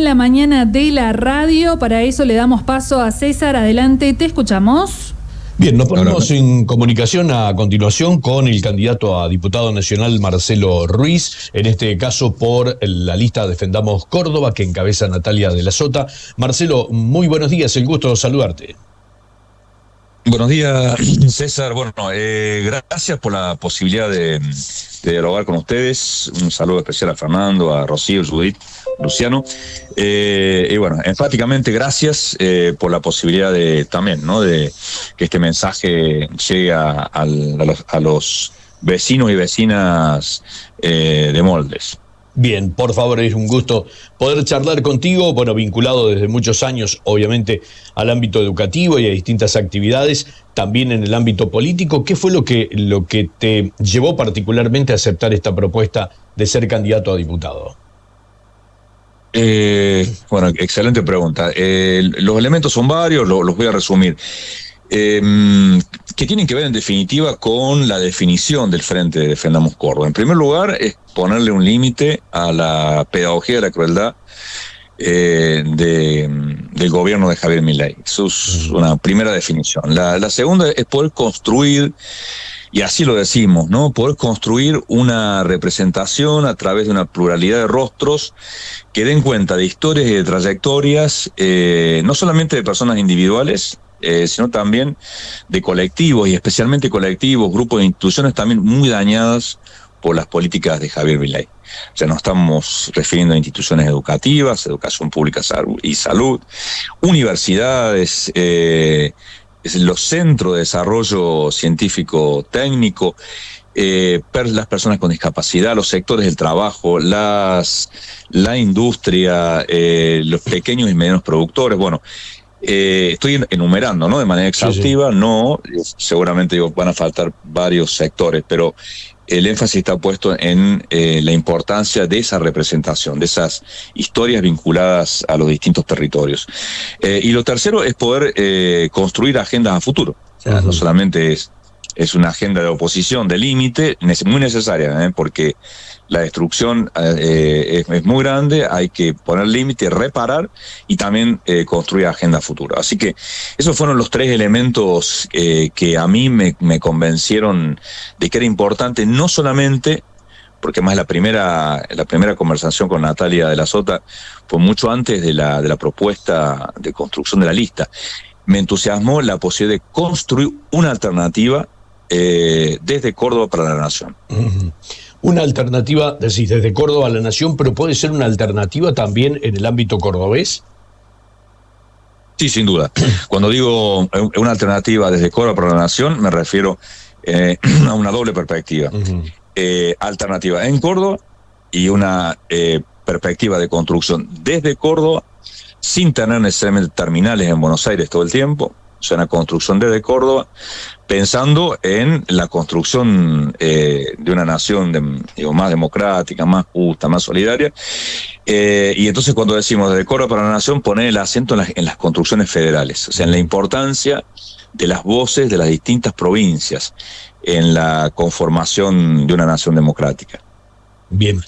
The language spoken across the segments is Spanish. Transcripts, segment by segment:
en la mañana de la radio. Para eso le damos paso a César. Adelante, te escuchamos. Bien, nos ponemos en comunicación a continuación con el candidato a diputado nacional Marcelo Ruiz, en este caso por la lista Defendamos Córdoba, que encabeza Natalia de la Sota. Marcelo, muy buenos días, el gusto de saludarte. Buenos días, César. Bueno, gracias por la posibilidad de dialogar con ustedes. Un saludo especial a Fernando, a Rocío, Judith, Luciano. Y bueno, enfáticamente gracias por la posibilidad de también, ¿no?, de que este mensaje llegue a los vecinos y vecinas de Moldes. Bien, por favor, es un gusto poder charlar contigo, bueno, vinculado desde muchos años, obviamente, al ámbito educativo y a distintas actividades, también en el ámbito político. ¿Qué fue lo que te llevó particularmente a aceptar esta propuesta de ser candidato a diputado? Bueno, excelente pregunta. Los elementos son varios, los voy a resumir. Que tienen que ver en definitiva con la definición del Frente de Defendamos Córdoba. En primer lugar, es ponerle un límite a la pedagogía de la crueldad del gobierno de Javier Milei. Eso es una primera definición. La segunda es poder construir, y así lo decimos, ¿no?, poder construir una representación a través de una pluralidad de rostros que den cuenta de historias y de trayectorias, no solamente de personas individuales, sino también de colectivos, y especialmente colectivos, grupos de instituciones también muy dañadas por las políticas de Javier Milei. O sea, nos estamos refiriendo a instituciones educativas, educación pública y salud, universidades, los centros de desarrollo científico técnico, las personas con discapacidad, los sectores del trabajo, la industria, los pequeños y medianos productores. Bueno, estoy enumerando, ¿no?, de manera exhaustiva. Sí. No, seguramente van a faltar varios sectores, pero el énfasis está puesto en la importancia de esa representación, de esas historias vinculadas a los distintos territorios. Y lo tercero es poder construir agendas a futuro. O sea, no solamente es una agenda de oposición, de límite, muy necesaria, porque la destrucción es muy grande, hay que poner límite, reparar y también construir agenda futura. Así que esos fueron los tres elementos que a mí me convencieron de que era importante, no solamente, porque más la primera conversación con Natalia de la Sota fue mucho antes de la propuesta de construcción de la lista. Me entusiasmó la posibilidad de construir una alternativa desde Córdoba para la Nación. Una alternativa, decís, desde Córdoba a la Nación, pero ¿puede ser una alternativa también en el ámbito cordobés? Sí, sin duda. Cuando digo una alternativa desde Córdoba para la Nación, me refiero a una doble perspectiva. Alternativa en Córdoba y una perspectiva de construcción desde Córdoba, sin tener necesariamente terminales en Buenos Aires todo el tiempo. O sea, una construcción desde Córdoba, pensando en la construcción de una nación más democrática, más justa, más solidaria. Y entonces cuando decimos desde Córdoba para la Nación, poner el acento en las construcciones federales, o sea, en la importancia de las voces de las distintas provincias en la conformación de una nación democrática. Bien.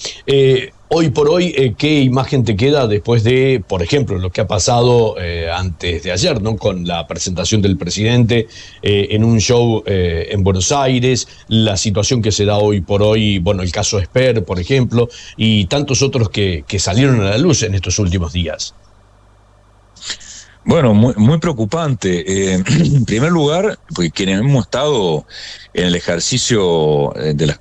Hoy por hoy, ¿qué imagen te queda después de, por ejemplo, lo que ha pasado antes de ayer, ¿no?, con la presentación del presidente en un show en Buenos Aires, la situación que se da hoy por hoy, bueno, el caso Esper, por ejemplo, y tantos otros que salieron a la luz en estos últimos días? Bueno, muy preocupante. En primer lugar, porque quienes hemos estado en el ejercicio de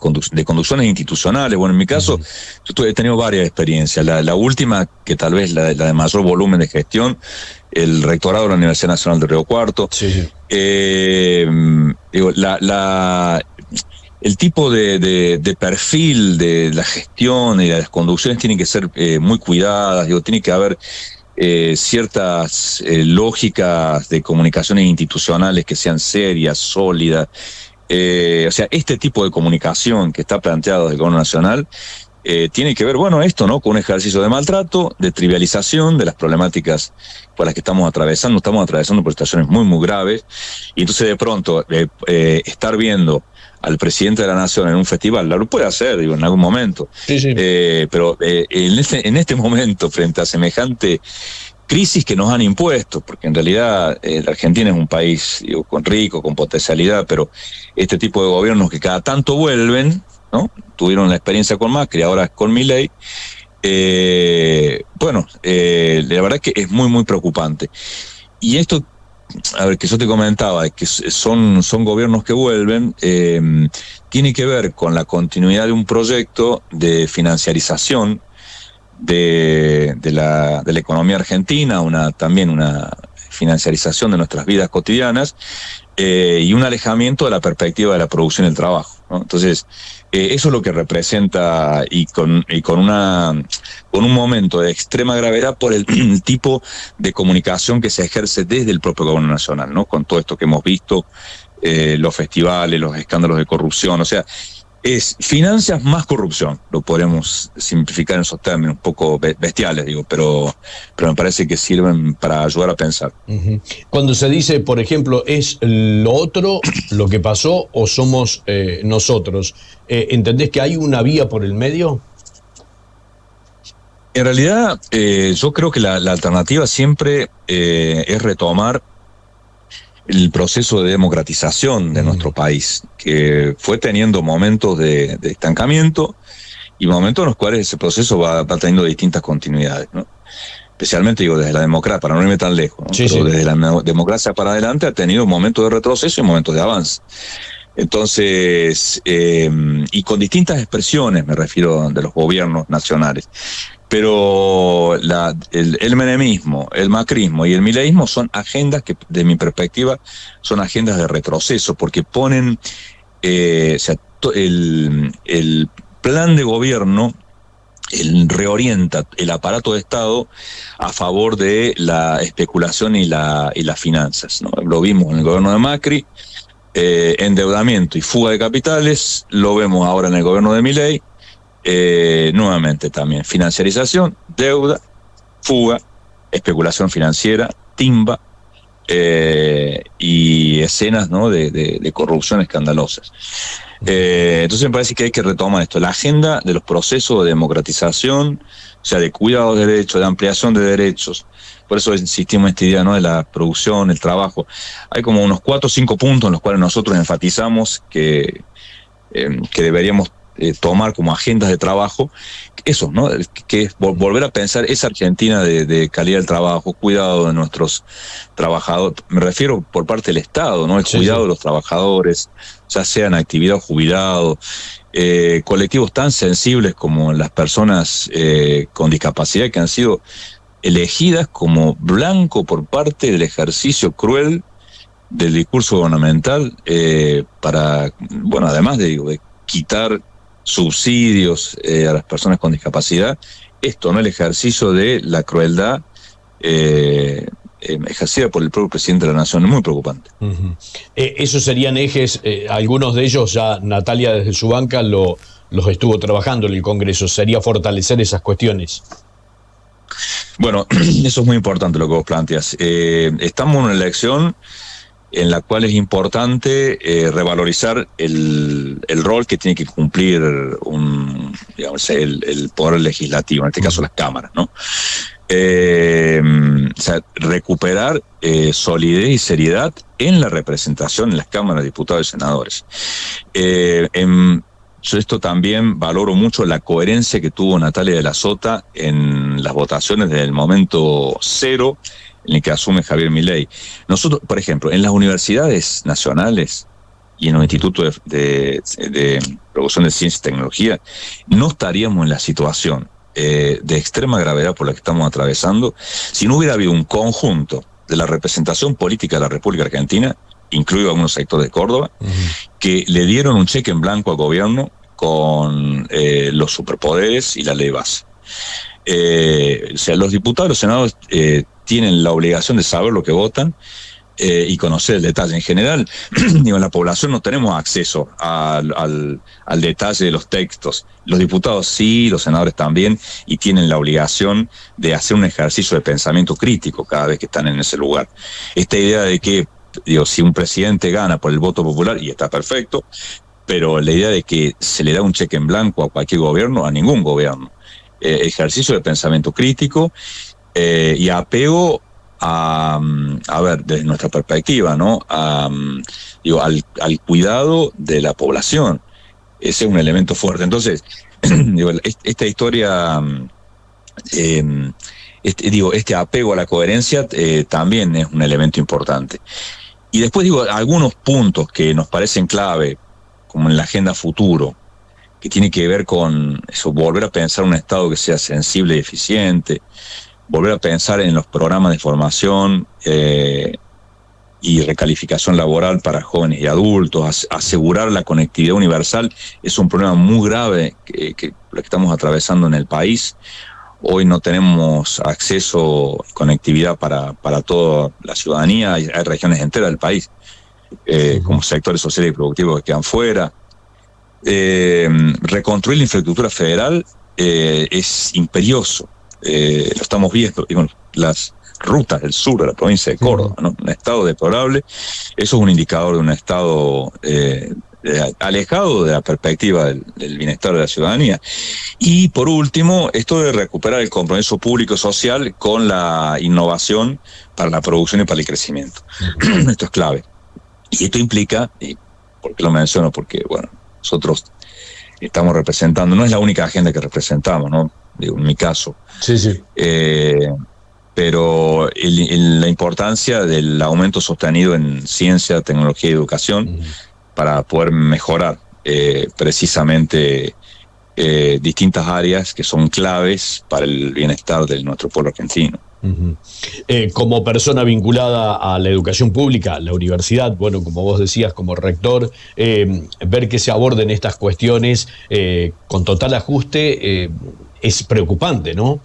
conducciones institucionales, bueno, en mi caso, yo he tenido varias experiencias. La última, que tal vez la de mayor volumen de gestión, el rectorado de la Universidad Nacional de Río Cuarto. Sí. El tipo de perfil de la gestión y de las conducciones tienen que ser muy cuidadas, tiene que haber ciertas lógicas de comunicaciones institucionales que sean serias, sólidas. O sea, este tipo de comunicación que está planteado desde el Gobierno Nacional tiene que ver, bueno, esto, ¿no?, con un ejercicio de maltrato, de trivialización de las problemáticas por las que estamos atravesando por situaciones muy, muy graves, y entonces de pronto estar viendo al presidente de la nación en un festival, lo puede hacer, digo, en algún momento. Sí, sí. Pero en este momento, frente a semejante crisis que nos han impuesto, porque en realidad la Argentina es un país, digo, rico, con potencialidad, pero este tipo de gobiernos que cada tanto vuelven, ¿no? Tuvieron la experiencia con Macri, ahora con Milei. La verdad es que es muy, muy preocupante. Y esto, a ver, que yo te comentaba, que son gobiernos que vuelven, tiene que ver con la continuidad de un proyecto de financiarización de la economía argentina, también una financiarización de nuestras vidas cotidianas, y un alejamiento de la perspectiva de la producción y el trabajo, ¿no? Entonces, eso es lo que representa, y con un momento de extrema gravedad por el tipo de comunicación que se ejerce desde el propio gobierno nacional, ¿no? Con todo esto que hemos visto, los festivales, los escándalos de corrupción, o sea, es finanzas más corrupción, lo podemos simplificar en esos términos un poco bestiales, digo, pero me parece que sirven para ayudar a pensar. Uh-huh. Cuando se dice, por ejemplo, ¿es lo otro lo que pasó o somos nosotros? ¿Entendés que hay una vía por el medio? En realidad, yo creo que la alternativa siempre es retomar el proceso de democratización de nuestro país, que fue teniendo momentos de estancamiento y momentos en los cuales ese proceso va teniendo distintas continuidades, ¿no? Especialmente, digo, desde la democracia, para no irme tan lejos, ¿no? Sí, pero sí. desde la democracia para adelante ha tenido momentos de retroceso y momentos de avance. Entonces, y con distintas expresiones, me refiero, de los gobiernos nacionales. Pero el menemismo, el macrismo y el mileísmo son agendas que, de mi perspectiva, son agendas de retroceso, porque ponen, el plan de gobierno reorienta el aparato de Estado a favor de la especulación y las finanzas, ¿no? Lo vimos en el gobierno de Macri, endeudamiento y fuga de capitales, lo vemos ahora en el gobierno de Milei. Nuevamente también financiarización, deuda, fuga, especulación financiera, timba, y escenas, ¿no?, de corrupción escandalosas. Entonces me parece que hay que retomar esto, la agenda de los procesos de democratización, o sea, de cuidado de derechos, de ampliación de derechos. Por eso insistimos en esta idea, ¿no?, de la producción, el trabajo. Hay como unos 4 o 5 puntos en los cuales nosotros enfatizamos que deberíamos tomar como agendas de trabajo, eso, ¿no?, que es volver a pensar esa Argentina de calidad del trabajo, cuidado de nuestros trabajadores, me refiero por parte del Estado, ¿no?, el cuidado de los trabajadores, ya sean actividad o jubilado, colectivos tan sensibles como las personas con discapacidad, que han sido elegidas como blanco por parte del ejercicio cruel del discurso gubernamental, para, bueno, además de quitar subsidios a las personas con discapacidad, esto, ¿no?, el ejercicio de la crueldad ejercida por el propio presidente de la Nación, es muy preocupante. Uh-huh. Esos serían ejes, algunos de ellos ya Natalia desde su banca los estuvo trabajando en el Congreso, sería fortalecer esas cuestiones. Bueno, eso es muy importante lo que vos planteas. Estamos en una elección en la cual es importante revalorizar el rol que tiene que cumplir el poder legislativo, en este caso las cámaras, ¿no? O sea, recuperar solidez y seriedad en la representación en las cámaras de diputados y senadores. Yo esto también valoro mucho la coherencia que tuvo Natalia de la Sota en las votaciones desde el momento cero en el que asume Javier Milei. Nosotros, por ejemplo, en las universidades nacionales y en los institutos de producción de ciencia y tecnología, no estaríamos en la situación de extrema gravedad por la que estamos atravesando si no hubiera habido un conjunto de la representación política de la República Argentina, incluido algunos sectores de Córdoba, que le dieron un cheque en blanco al gobierno con los superpoderes y la ley base. O sea, los diputados y los senadores tienen la obligación de saber lo que votan y conocer el detalle. En general, digo, en la población no tenemos acceso al detalle de los textos. Los diputados sí, los senadores también, y tienen la obligación de hacer un ejercicio de pensamiento crítico cada vez que están en ese lugar. Esta idea de que, digo, si un presidente gana por el voto popular, y está perfecto, pero la idea de que se le da un cheque en blanco a cualquier gobierno, a ningún gobierno. Ejercicio de pensamiento crítico y apego a ver, desde nuestra perspectiva, ¿no? Al cuidado de la población. Ese es un elemento fuerte. Entonces, esta historia, este apego a la coherencia también es un elemento importante. Y después algunos puntos que nos parecen clave, como en la agenda futuro, que tiene que ver con eso, volver a pensar un Estado que sea sensible y eficiente, volver a pensar en los programas de formación y recalificación laboral para jóvenes y adultos, asegurar la conectividad universal. Es un problema muy grave que estamos atravesando en el país. Hoy no tenemos acceso y conectividad para toda la ciudadanía. Hay regiones enteras del país, como sectores sociales y productivos que quedan fuera. Reconstruir la infraestructura federal es imperioso. Lo estamos viendo, las rutas del sur de la provincia de Córdoba, ¿no? Un estado deplorable. Eso es un indicador de un estado alejado de la perspectiva del bienestar de la ciudadanía. Y por último, esto de recuperar el compromiso público-social con la innovación para la producción y para el crecimiento. Esto es clave. Y esto implica, y ¿por qué lo menciono? Porque, bueno, nosotros estamos representando, no es la única agenda que representamos, ¿no? Digo, en mi caso. Sí, sí. Pero la importancia del aumento sostenido en ciencia, tecnología y educación para poder mejorar precisamente distintas áreas que son claves para el bienestar de nuestro pueblo argentino. Como persona vinculada a la educación pública, la universidad, bueno, como vos decías, como rector, ver que se aborden estas cuestiones con total ajuste es preocupante, ¿no?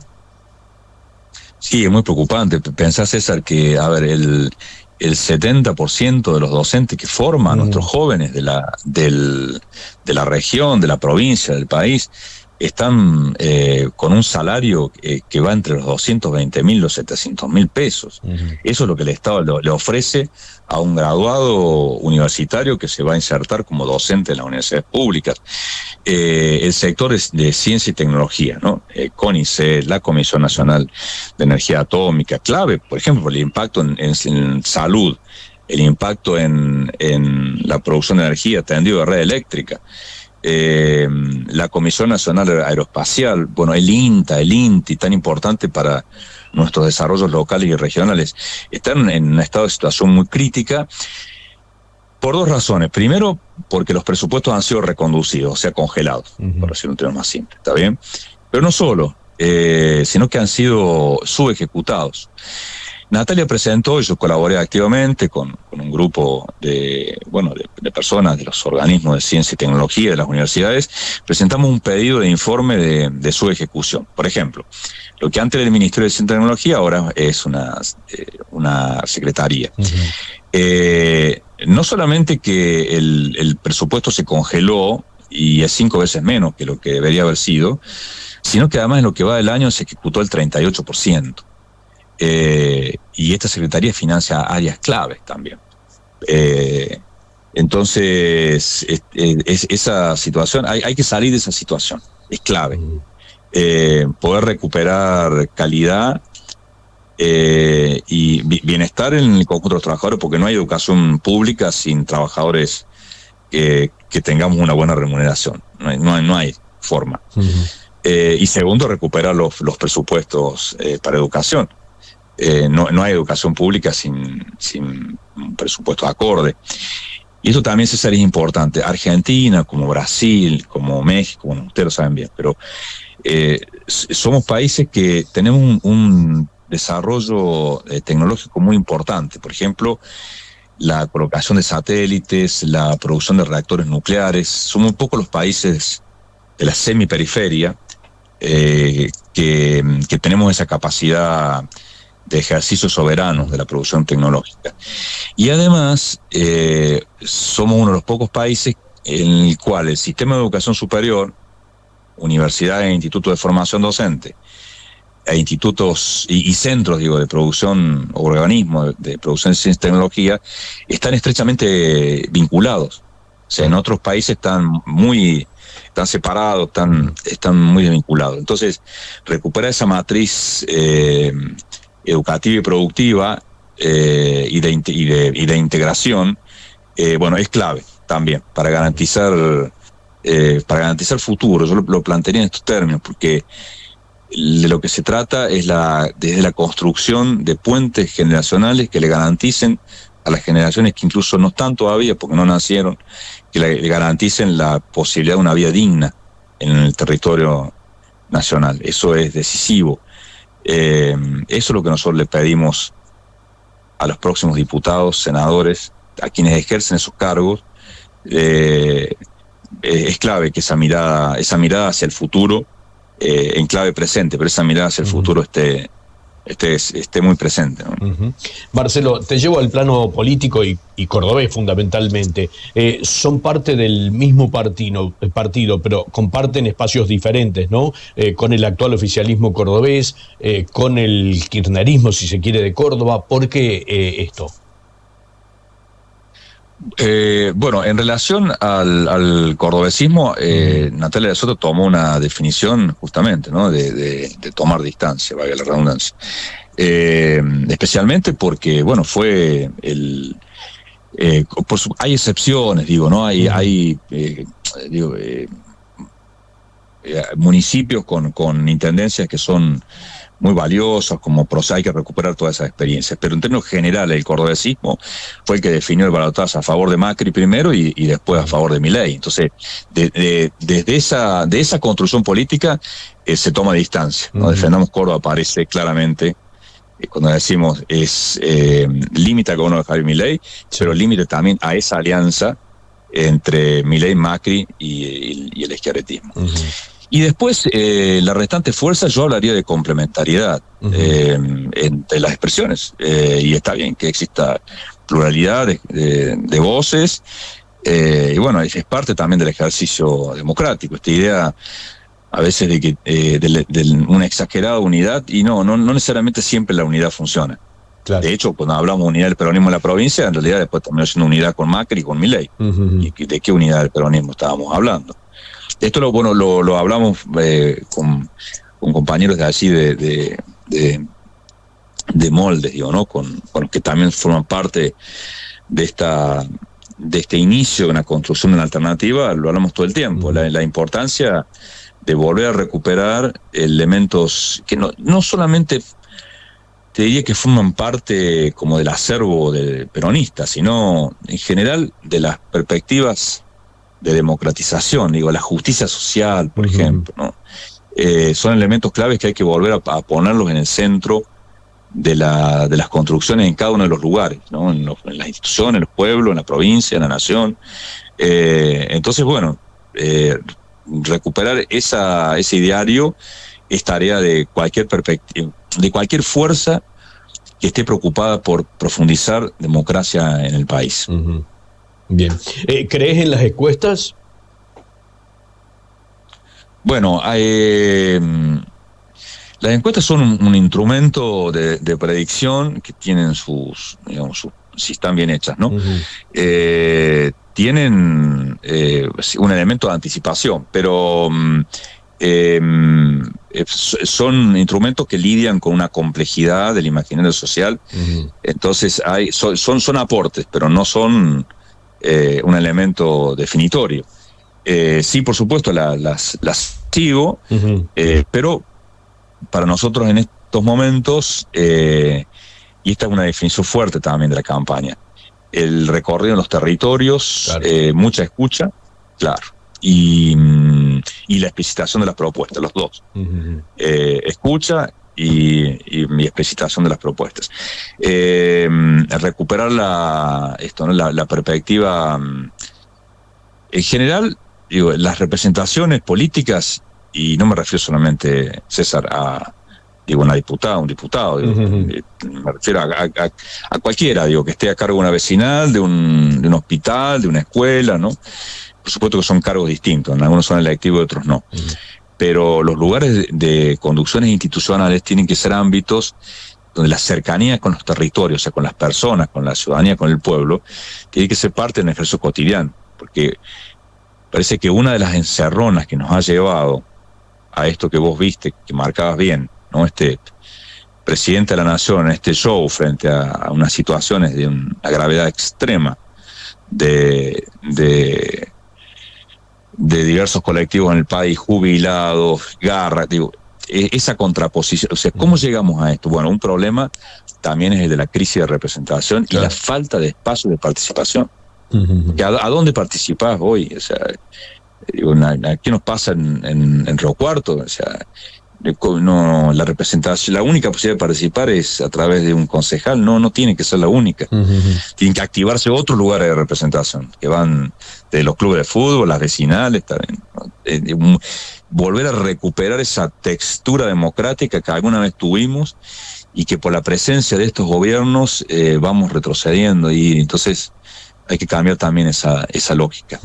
Sí, es muy preocupante. Pensá, César, que, a ver, el 70% de los docentes que forman a nuestros jóvenes de la región, de la provincia, del país, están con un salario que va entre los 220.000 y los 700.000 pesos. Eso es lo que el Estado le ofrece a un graduado universitario que se va a insertar como docente en las universidades públicas. El sector es de ciencia y tecnología, ¿no? CONICET, la Comisión Nacional de Energía Atómica, clave, por ejemplo, el impacto en salud, el impacto en la producción de energía, tendido de red eléctrica. La Comisión Nacional Aeroespacial, bueno, el INTA, el INTI, tan importante para nuestros desarrollos locales y regionales, están en un estado de situación muy crítica por dos razones. Primero, porque los presupuestos han sido reconducidos, o sea, congelados, por decirlo en términos más simples, ¿está bien? Pero no solo, sino que han sido subejecutados. Natalia presentó, y yo colaboré activamente con un grupo de personas de los organismos de ciencia y tecnología de las universidades. Presentamos un pedido de informe de su ejecución. Por ejemplo, lo que antes era el Ministerio de Ciencia y Tecnología ahora es una secretaría. No solamente que el presupuesto se congeló y es 5 veces menos que lo que debería haber sido, sino que además en lo que va del año se ejecutó el 38%. Y esta secretaría financia áreas claves también. Entonces, esa situación, hay que salir de esa situación, es clave. Poder recuperar calidad y bienestar en el conjunto de los trabajadores, porque no hay educación pública sin trabajadores que tengamos una buena remuneración. No hay forma. Y segundo, recuperar los presupuestos para educación. No hay educación pública sin un presupuesto acorde. Y eso también, César, es importante. Argentina, como Brasil, como México, bueno, ustedes lo saben bien, pero somos países que tenemos un desarrollo tecnológico muy importante. Por ejemplo, la colocación de satélites, la producción de reactores nucleares. Son muy pocos los países de la semiperiferia que tenemos esa capacidad de ejercicio soberano de la producción tecnológica. Y además, somos uno de los pocos países en el cual el sistema de educación superior, universidades e institutos de formación docente, e institutos y centros, de producción, organismos de producción de ciencia y tecnología, están estrechamente vinculados. sea, en otros países están separados, están muy desvinculados. Entonces, recuperar esa matriz educativa y productiva y de integración, bueno, es clave también para garantizar futuro. Yo lo plantearía en estos términos, porque de lo que se trata es desde la construcción de puentes generacionales que le garanticen a las generaciones que incluso no están todavía porque no nacieron, que le garanticen la posibilidad de una vida digna en el territorio nacional. Eso es decisivo. Eso es lo que nosotros le pedimos a los próximos diputados, senadores, a quienes ejercen esos cargos. Es clave que esa mirada hacia el futuro, en clave presente, pero esa mirada hacia el futuro esté muy presente, ¿no? Marcelo, te llevo al plano político y cordobés fundamentalmente. Son parte del mismo partido, pero comparten espacios diferentes, ¿no? Con el actual oficialismo cordobés, con el kirchnerismo, si se quiere, de Córdoba. ¿Por qué esto? Bueno, en relación al cordobesismo, Natalia de Soto tomó una definición justamente, ¿no? de tomar distancia, valga la redundancia. Especialmente porque, bueno, fue hay excepciones, digo, ¿no? Hay municipios con intendencias que son muy valiosos, como hay que recuperar todas esas experiencias. Pero en términos generales, el cordobesismo fue el que definió el balotaje a favor de Macri primero y después a favor de Milei. Entonces, desde esa construcción política se toma distancia, ¿no? Defendamos Córdoba aparece claramente, cuando decimos es límite al gobierno de Javier Milei, pero límite también a esa alianza entre Milei, Macri y el izquierdismo. Y después, la restante fuerza, yo hablaría de complementariedad entre las expresiones. Y está bien que exista pluralidad de voces. Y bueno, es parte también del ejercicio democrático. Esta idea a veces de que de una exagerada unidad, y no necesariamente siempre la unidad funciona. Claro. De hecho, cuando hablamos de unidad del peronismo en la provincia, en realidad después terminó siendo unidad con Macri y con Milei. ¿Y de qué unidad del peronismo estábamos hablando? Esto lo hablamos con compañeros de allí de Moldes, digo, ¿no? Con los que también forman parte de este inicio de una construcción de una alternativa. Lo hablamos todo el tiempo, la importancia de volver a recuperar elementos que no solamente te diría que forman parte como del acervo peronista, sino en general de las perspectivas de democratización, digo, la justicia social, por ejemplo, ¿no? Son elementos claves que hay que volver a ponerlos en el centro de las construcciones en cada uno de los lugares, ¿no? En las instituciones, en los pueblos, en la provincia, en la nación. Entonces, bueno, recuperar ese ideario es tarea de cualquier perspectiva, de cualquier fuerza que esté preocupada por profundizar democracia en el país. Bien. ¿Crees en las encuestas? Bueno, las encuestas son un instrumento de predicción que tienen si están bien hechas, ¿no? Tienen un elemento de anticipación, pero son instrumentos que lidian con una complejidad del imaginario social. Entonces son aportes, pero no son un elemento definitorio. Sí, por supuesto, las sigo, pero para nosotros en estos momentos, y esta es una definición fuerte también de la campaña, el recorrido en los territorios, claro. Mucha escucha, claro, y la explicitación de las propuestas, los dos. Escucha y explicitación de las propuestas. Recuperar la perspectiva, en general, digo, las representaciones políticas, y no me refiero solamente, César, a una diputada, un diputado, me refiero a cualquiera, digo, que esté a cargo de una vecinal, de un hospital, de una escuela, ¿no? Por supuesto que son cargos distintos, algunos son electivos y otros no. Pero los lugares de conducciones institucionales tienen que ser ámbitos donde la cercanía con los territorios, o sea, con las personas, con la ciudadanía, con el pueblo, tiene que ser parte del ejercicio cotidiano. porque parece que una de las encerronas que nos ha llevado a esto que vos viste, que marcabas bien, ¿no? Este presidente de la nación en este show frente a unas situaciones de una gravedad extrema de diversos colectivos en el país, jubilados, garras, digo, esa contraposición. O sea, ¿cómo llegamos a esto? Bueno, un problema también es el de la crisis de representación, claro, y la falta de espacio de participación. ¿A dónde participás hoy? O sea, digo, ¿qué nos pasa en Río Cuarto? O sea, no, la representación, la única posibilidad de participar es a través de un concejal, no tiene que ser la única. Tienen que activarse otros lugares de representación, que van de los clubes de fútbol, las vecinales, también. Volver a recuperar esa textura democrática que alguna vez tuvimos y que por la presencia de estos gobiernos vamos retrocediendo, y entonces hay que cambiar también esa lógica.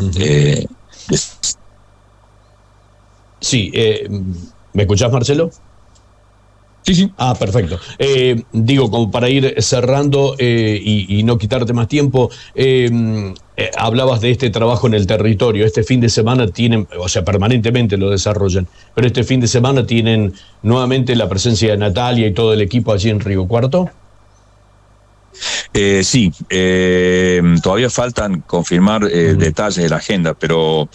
Sí, ¿me escuchás, Marcelo? Sí. Ah, perfecto. Digo, como para ir cerrando y no quitarte más tiempo, hablabas de este trabajo en el territorio. Este fin de semana tienen, o sea, permanentemente lo desarrollan, pero este fin de semana tienen nuevamente la presencia de Natalia y todo el equipo allí en Río Cuarto. Sí, todavía faltan confirmar detalles de la agenda, pero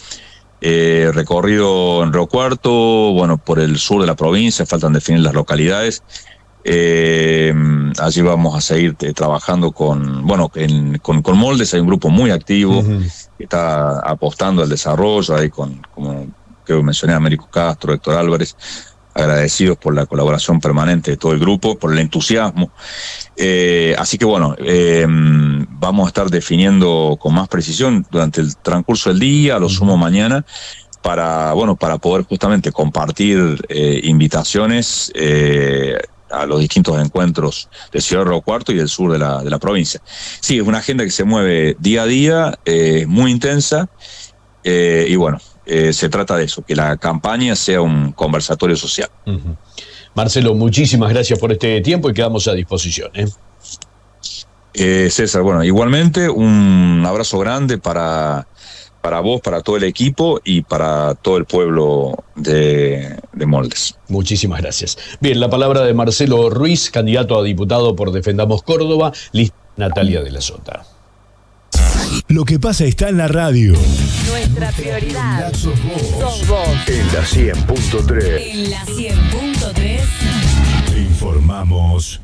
recorrido en Río Cuarto, bueno, por el sur de la provincia, faltan definir las localidades. Allí vamos a seguir trabajando con Moldes. Hay un grupo muy activo que está apostando al desarrollo, ahí como creo que mencioné a Américo Castro, Héctor Álvarez, agradecidos por la colaboración permanente de todo el grupo, por el entusiasmo. Así que bueno, vamos a estar definiendo con más precisión durante el transcurso del día, a lo sumo mañana, para poder justamente compartir invitaciones a los distintos encuentros de Ciudad de Río Cuarto y del sur de la provincia. Sí, es una agenda que se mueve día a día, muy intensa, y bueno, se trata de eso, que la campaña sea un conversatorio social. Marcelo, muchísimas gracias por este tiempo y quedamos a disposición. César, bueno, igualmente un abrazo grande para vos, para todo el equipo y para todo el pueblo de Moldes. Muchísimas gracias. Bien, la palabra de Marcelo Ruiz, candidato a diputado por Defendamos Córdoba, lista Natalia de la Sota. Lo que pasa está en la radio. Nuestra prioridad sos vos. En la 100.3. En la 100.3. Informamos.